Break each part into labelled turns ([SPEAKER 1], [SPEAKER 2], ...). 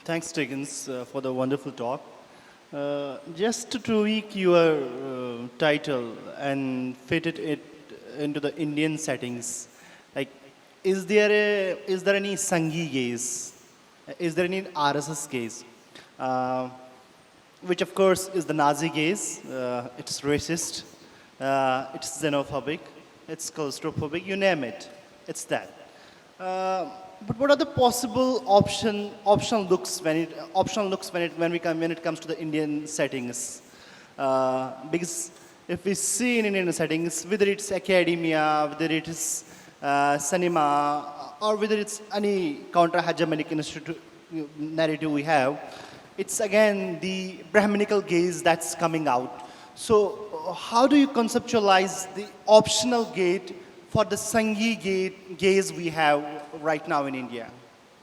[SPEAKER 1] Thanks, Dickens, for the wonderful talk. Just to tweak your title and fit it into the Indian settings, like, is there any Sanghi gaze? Is there any RSS gaze? Uh, which, of course, is the Nazi gaze. It's racist. It's xenophobic. It's claustrophobic. You name it. It's that. But what are the possible optional looks when it comes to the Indian settings? Because if we see in Indian settings, whether it's academia, whether it is cinema, or whether it's any counter-hegemonic narrative we have, it's again the Brahminical gaze that's coming out. So, how do you conceptualize the optional gate for the Sanghi gaze we have right now in India?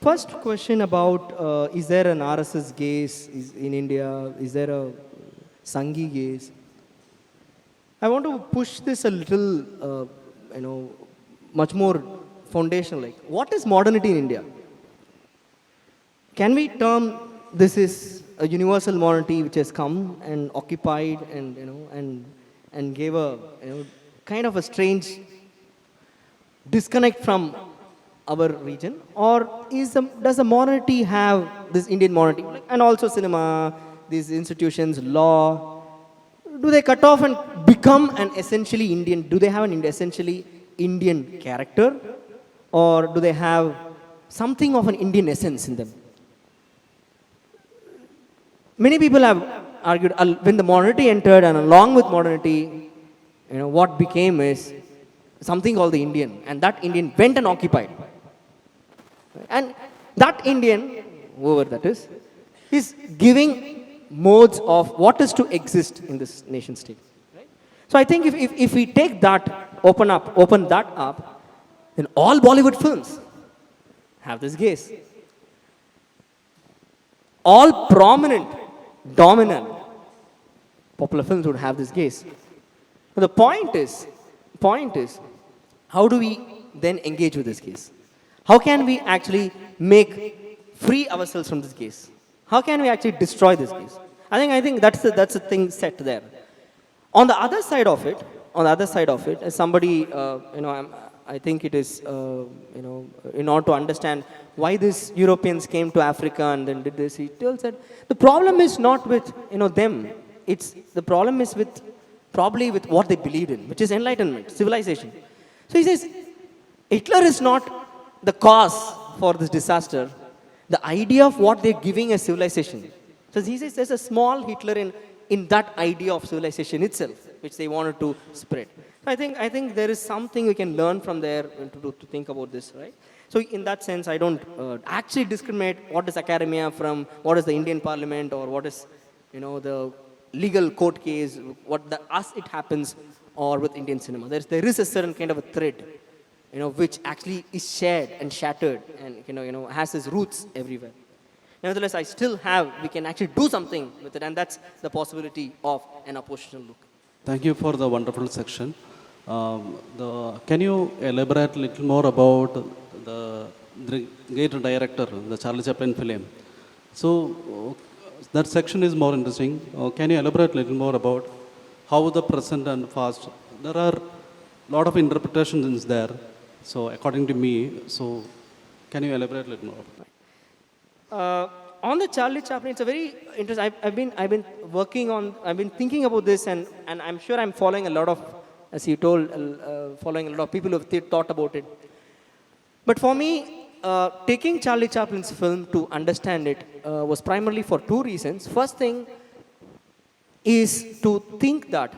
[SPEAKER 2] First question about is there an RSS gaze in India? Is there a Sanghi gaze? I want to push this a little, much more foundational. Like, what is modernity in India? Can we term this is a universal modernity which has come and occupied and gave a kind of a strange disconnect from our region, or does the modernity have this Indian modernity, and also cinema, these institutions, law? Do they cut off and become an essentially Indian? Do they have an essentially Indian character, or do they have something of an Indian essence in them? Many people have argued when the modernity entered, and along with modernity, what became is something called the Indian, and that Indian went and occupied. And that Indian, whoever that is giving modes of what is to exist in this nation state. So I think if we take that, open that up, then all Bollywood films have this gaze. All prominent, dominant, popular films would have this gaze. But the point is, how do we then engage with this gaze? How can we actually free ourselves from this gaze? How can we actually destroy this gaze? I think that's the thing set there. On the other side of it, as somebody, I think it is, in order to understand why these Europeans came to Africa and then did this, he said the problem is not with them. The problem is probably with what they believed in, which is enlightenment, civilization. So he says Hitler is not the cause for this disaster. The idea of what they're giving as civilization. So he says there's a small Hitler in that idea of civilization itself, which they wanted to spread. So I think there is something we can learn from there to think about this, right? So in that sense, I don't actually discriminate what is academia from what is the Indian Parliament, or what is the legal court case, as it happens, or with Indian cinema. There is a certain kind of a thread, which actually is shared and shattered, and has its roots everywhere. Nevertheless, we can actually do something with it, and that's the possibility of an oppositional look.
[SPEAKER 3] Thank you for the wonderful section. Can you elaborate a little more about the great director, the Charlie Chaplin film? So that section is more interesting. Can you elaborate a little more about how the present and past? There are a lot of interpretations there. So according to me, so can you elaborate a little more?
[SPEAKER 2] On the Charlie Chaplin, it's a very interesting. I've been working on. I've been thinking about this, and I'm sure I'm following a lot of, as you told, following a lot of people who have thought about it. But for me, taking Charlie Chaplin's film to understand it was primarily for two reasons. First thing is to think that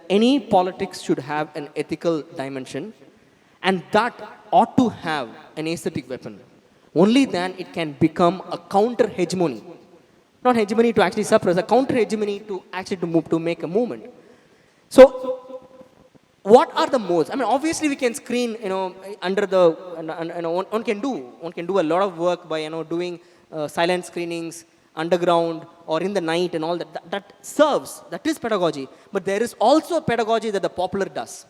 [SPEAKER 2] any politics should have an ethical dimension, and that ought to have an aesthetic weapon. Only then it can become a counter-hegemony. Not hegemony to actually suppress, a counter-hegemony to actually to make a movement. So, what are the modes? Obviously we can screen, under the, one can do a lot of work by, doing silent screenings, underground or in the night and all that. That serves, that is pedagogy. But there is also pedagogy that the popular does.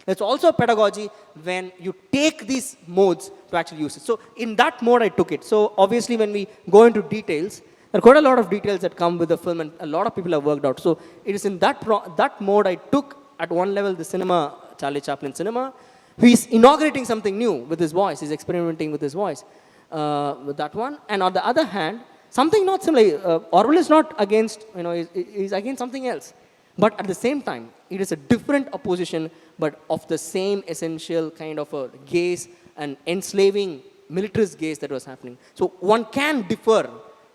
[SPEAKER 2] There's also a pedagogy when you take these modes to actually use it. So in that mode, I took it. So obviously, when we go into details, there are quite a lot of details that come with the film, and a lot of people have worked out. So it is in that mode I took at one level the cinema, Charlie Chaplin cinema. He's inaugurating something new with his voice. He's experimenting with his voice with that one. And on the other hand, something not similar. Orwell is not against, he's against something else. But at the same time, it is a different opposition, but of the same essential kind of a gaze and enslaving militarist gaze that was happening. So one can differ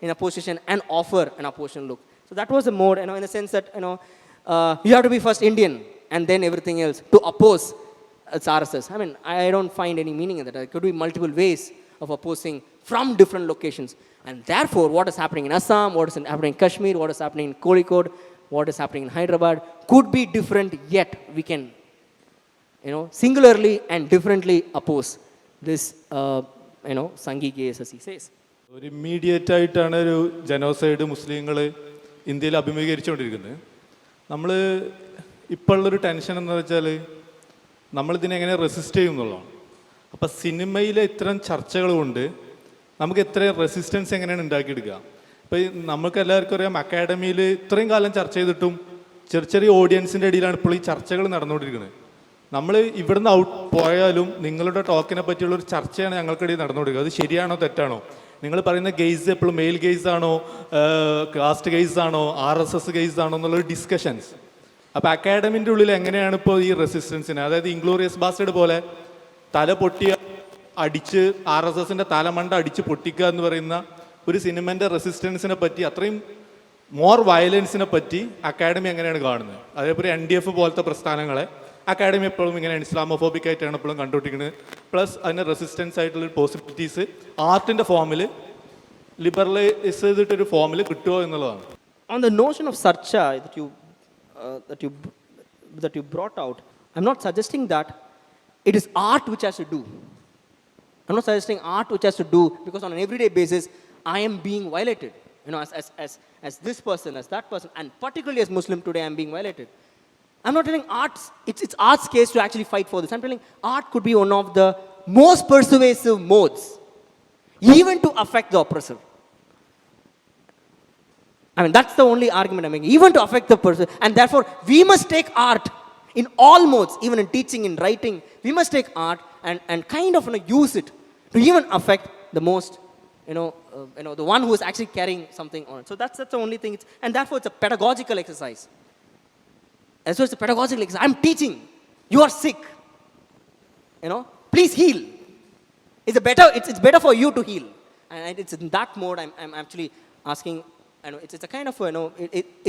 [SPEAKER 2] in a position and offer an opposition look. So that was the mode, in the sense that, you have to be first Indian and then everything else to oppose RSS. I mean, I don't find any meaning in that. There could be multiple ways of opposing from different locations. And therefore, what is happening in Assam, what is happening in Kashmir, what is happening in Calicut, what is happening in Hyderabad could be different, yet we can, singularly and differently oppose this, Sanghi gaze, as he says.
[SPEAKER 4] ഒരു immediate ആയിട്ടാണ് ഒരു genocide മുസ്ലിങ്ങൾ ഇന്ത്യയിൽ അഭിമുഖീകരിച്ചുകൊണ്ടിരിക്കുന്നത്. നമ്മൾ ഇപ്പോൾ ഉള്ളൊരു tension എന്ന് വെച്ചാൽ നമ്മളിതിനെങ്ങനെ റെസിസ്റ്റ് ചെയ്യും എന്നുള്ളതാണ്. അപ്പോൾ സിനിമയിലെ ഇത്തരം ചർച്ചകൾ കൊണ്ട് നമുക്ക് എത്രയും റെസിസ്റ്റൻസ് എങ്ങനെയാണ് ഉണ്ടാക്കിയെടുക്കുക. ഇപ്പോൾ നമുക്ക് എല്ലാവർക്കും അറിയാം, അക്കാഡമിയിൽ ഇത്രയും കാലം ചർച്ച ചെയ്തിട്ടും ചെറിയ ഓഡിയൻസിൻ്റെ ഇടയിലാണ് ഇപ്പോൾ ഈ ചർച്ചകൾ നടന്നുകൊണ്ടിരിക്കുന്നത്. നമ്മൾ ഇവിടുന്ന് ഔട്ട് പോയാലും നിങ്ങളുടെ ടോക്കിനെ പറ്റിയുള്ളൊരു ചർച്ചയാണ് ഞങ്ങൾക്കിടയിൽ നടന്നുകൊണ്ടിരിക്കുക. അത് ശരിയാണോ തെറ്റാണോ? നിങ്ങൾ പറയുന്ന ഗെയ്സ് എപ്പോഴും മെയിൽ ഗെയ്സ് ആണോ, കാസ്റ്റ് ഗെയ്സ് ആണോ, RSS ഗെയ്സ് ആണോ എന്നുള്ളൊരു ഡിസ്കഷൻസ്. അപ്പോൾ അക്കാഡമിൻ്റെ ഉള്ളിൽ എങ്ങനെയാണ് ഇപ്പോൾ ഈ റെസിസ്റ്റൻസിന്, അതായത് ഇൻഗ്ലോറിയസ് ബാസ്റ്റേഡ് പോലെ തല പൊട്ടിയ അടിച്ച് RSSൻ്റെ തലമണ്ട അടിച്ച് പൊട്ടിക്കുക എന്ന് പറയുന്ന ഒരു സിനിമൻ്റെ റെസിസ്റ്റൻസിനെ പറ്റി, അത്രയും മോർ വയലൻസിനെ പറ്റി അക്കാഡമി എങ്ങനെയാണ് കാണുന്നത്? അതേപോലെ NDF പോലത്തെ പ്രസ്ഥാനങ്ങളെ അക്കാഡമി എപ്പോഴും ഇങ്ങനെയാണ് ഇസ്ലാമോഫോബിക് ആയിട്ടാണ് എപ്പോഴും കണ്ടുപിടിക്കുന്നത്. പ്ലസ് അതിന് റെസിസ്റ്റൻസ് ആയിട്ടുള്ള പോസിബിലിറ്റീസ് ആർട്ടിൻ്റെ ഫോമിൽ ലിബറലൈസ് ചെയ്തിട്ടൊരു ഫോമിൽ കിട്ടുമോ എന്നുള്ളതാണ്.
[SPEAKER 2] On the notion of Sarcha that you brought out, I'm not suggesting that it is art which has to do. I'm not suggesting art which has to do because on an everyday basis I am being violated. As this person, as that person, and particularly as Muslim today, I'm being violated. I'm not telling it's art's case to actually fight for this. I'm telling art could be one of the most persuasive modes, even to affect the oppressor. I mean, that's the only argument I'm making, even to affect the person. And therefore, we must take art in all modes, even in teaching, in writing. We must take art and kind of use it to even affect the most, the one who is actually carrying something on. So that's the only thing. And therefore, it's a pedagogical exercise. And so it's a pedagogical exercise. I'm teaching. You are sick. Please heal. It's better for you to heal. And it's in that mode I'm actually asking. It's a kind of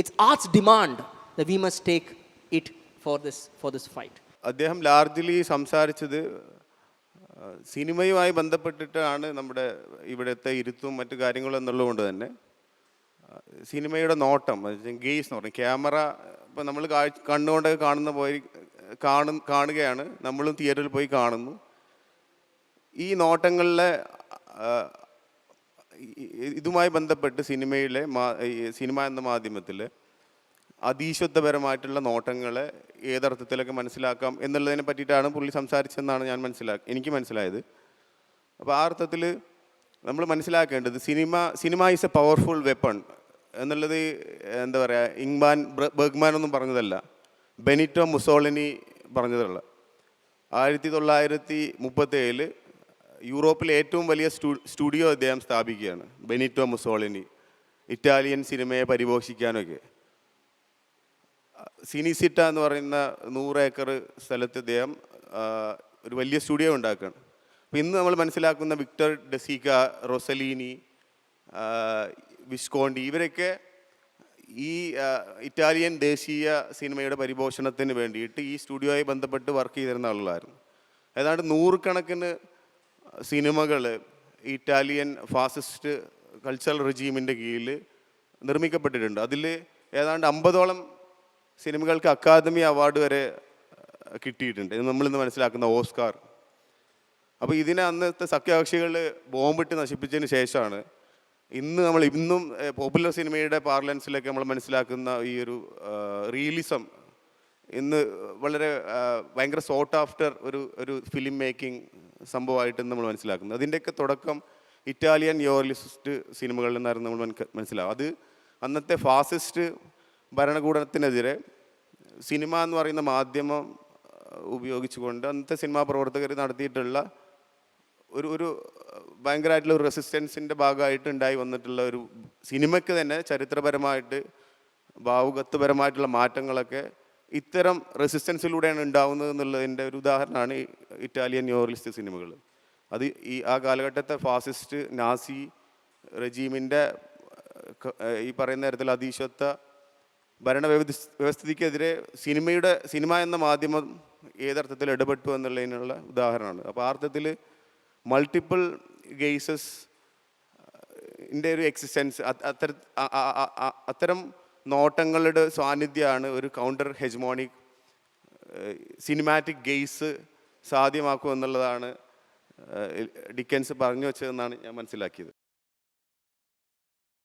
[SPEAKER 2] it's art's demand that we must take it for this fight.
[SPEAKER 5] അദ്ദേഹം largely സംസാരിച്ചത് സിനിമയുമായി ബന്ധപ്പെട്ടിട്ടാണ്. നമ്മുടെ ഇവിടുത്തെ ഇരുത്തും മറ്റു കാര്യങ്ങളും എന്നുള്ളതുകൊണ്ട് തന്നെ സിനിമയുടെ നോട്ടം, ഗെയ്സ് എന്ന് പറയും, ക്യാമറ ഇപ്പം നമ്മൾ കണ്ണുകൊണ്ടൊക്കെ കാണുകയാണ്, നമ്മളും തിയേറ്ററിൽ പോയി കാണുന്നു. ഈ നോട്ടങ്ങളിലെ ഇതുമായി ബന്ധപ്പെട്ട് സിനിമ എന്ന മാധ്യമത്തിൽ അതീശത്വപരമായിട്ടുള്ള നോട്ടങ്ങളെ ഏതർത്ഥത്തിലൊക്കെ മനസ്സിലാക്കാം എന്നുള്ളതിനെ പറ്റിയിട്ടാണ് പുള്ളി സംസാരിച്ചതെന്നാണ് എനിക്ക് മനസ്സിലായത്. അപ്പോൾ ആ അർത്ഥത്തിൽ നമ്മൾ മനസ്സിലാക്കേണ്ടത് cinema is A powerful weapon എന്നുള്ളത് എന്താ പറയുക, ഇംഗ്മാൻ ബർഗ്മാനൊന്നും പറഞ്ഞതല്ല, ബെനിറ്റോ മുസോളിനി പറഞ്ഞതല്ല. 1937 യൂറോപ്പിലെ ഏറ്റവും വലിയ സ്റ്റുഡിയോ അദ്ദേഹം സ്ഥാപിക്കുകയാണ്, ബെനിറ്റോ മുസോളിനി, ഇറ്റാലിയൻ സിനിമയെ പരിപോഷിക്കാനൊക്കെ. സിനിസിറ്റ എന്ന് പറയുന്ന 100 ഏക്കർ സ്ഥലത്ത് അദ്ദേഹം ഒരു വലിയ സ്റ്റുഡിയോ ഉണ്ടാക്കുകയാണ്. അപ്പോൾ ഇന്ന് നമ്മൾ മനസ്സിലാക്കുന്ന വിക്ടർ ഡെസിക്ക, റൊസലീനി, വിസ്കോണ്ടി, ഇവരൊക്കെ ഈ ഇറ്റാലിയൻ ദേശീയ സിനിമയുടെ പരിപോഷണത്തിന് വേണ്ടിയിട്ട് ഈ സ്റ്റുഡിയോയുമായി ബന്ധപ്പെട്ട് വർക്ക് ചെയ്തിരുന്ന ആളുകളായിരുന്നു. ഏതാണ്ട് 100 കണക്കിന് സിനിമകൾ ഇറ്റാലിയൻ ഫാസിസ്റ്റ് കൾച്ചറൽ റെജീമിൻ്റെ കീഴിൽ നിർമ്മിക്കപ്പെട്ടിട്ടുണ്ട്. അതിൽ ഏതാണ്ട് 50ഓളം സിനിമകൾക്ക് അക്കാദമി അവാർഡ് വരെ കിട്ടിയിട്ടുണ്ട്. ഇത് നമ്മളിന്ന് മനസ്സിലാക്കുന്ന ഓസ്കാർ. അപ്പോൾ ഇതിനെ അന്നത്തെ സഖ്യകക്ഷികൾ ബോംബിട്ട് നശിപ്പിച്ചതിന് ശേഷമാണ് ഇന്നും പോപ്പുലർ സിനിമയുടെ പാർലൻസിലൊക്കെ നമ്മൾ മനസ്സിലാക്കുന്ന ഈ ഒരു റിയലിസം ഇന്ന് വളരെ ഭയങ്കര സോട്ട് ആഫ്റ്റർ ഒരു ഫിലിം മേക്കിംഗ് സംഭവമായിട്ട് നമ്മൾ മനസ്സിലാക്കുന്നത്. അതിൻ്റെയൊക്കെ തുടക്കം ഇറ്റാലിയൻ യോർലിസ്റ്റ് സിനിമകളിൽ നിന്നായിരുന്നു നമ്മൾ മനസ്സിലാവും. അത് അന്നത്തെ ഫാസിസ്റ്റ് ഭരണകൂടത്തിനെതിരെ സിനിമ എന്ന് പറയുന്ന മാധ്യമം ഉപയോഗിച്ചുകൊണ്ട് അന്നത്തെ സിനിമാ പ്രവർത്തകർ നടത്തിയിട്ടുള്ള ഒരു ഭയങ്കരമായിട്ടുള്ള ഒരു റെസിസ്റ്റൻസിൻ്റെ ഭാഗമായിട്ട് ഉണ്ടായി വന്നിട്ടുള്ള ഒരു സിനിമയ്ക്ക് തന്നെ ചരിത്രപരമായിട്ട് ഭാവുകത്വപരമായിട്ടുള്ള മാറ്റങ്ങളൊക്കെ ഇത്തരം റെസിസ്റ്റൻസിലൂടെയാണ് ഉണ്ടാവുന്നത് എന്നുള്ളതിൻ്റെ ഒരു ഉദാഹരണമാണ് ഇറ്റാലിയൻ ന്യൂറലിസ്റ്റ് സിനിമകൾ. അത് ആ കാലഘട്ടത്തെ ഫാസിസ്റ്റ് നാസി റെജീമിൻ്റെ ഈ പറയുന്ന തരത്തിൽ അതീശത്വ വ്യവസ്ഥിതിക്കെതിരെ സിനിമ എന്ന മാധ്യമം ഏതർത്ഥത്തിൽ ഇടപെട്ടു എന്നുള്ളതിനുള്ള ഉദാഹരണമാണ്. അപ്പോൾ ആ അർത്ഥത്തിൽ മൾട്ടിപ്പിൾ ഗെയ്സസ് ഒരു എക്സിസ്റ്റൻസ്, അത്തരം നോട്ടങ്ങളുടെ സാന്നിധ്യമാണ് ഒരു കൗണ്ടർ ഹെജ്മോണിക് സിനിമാറ്റിക് ഗെയ്സ് സാധ്യമാക്കും എന്നുള്ളതാണ് ഡിക്കൻസ് പറഞ്ഞു വെച്ചതെന്നാണ് ഞാൻ മനസ്സിലാക്കിയത്.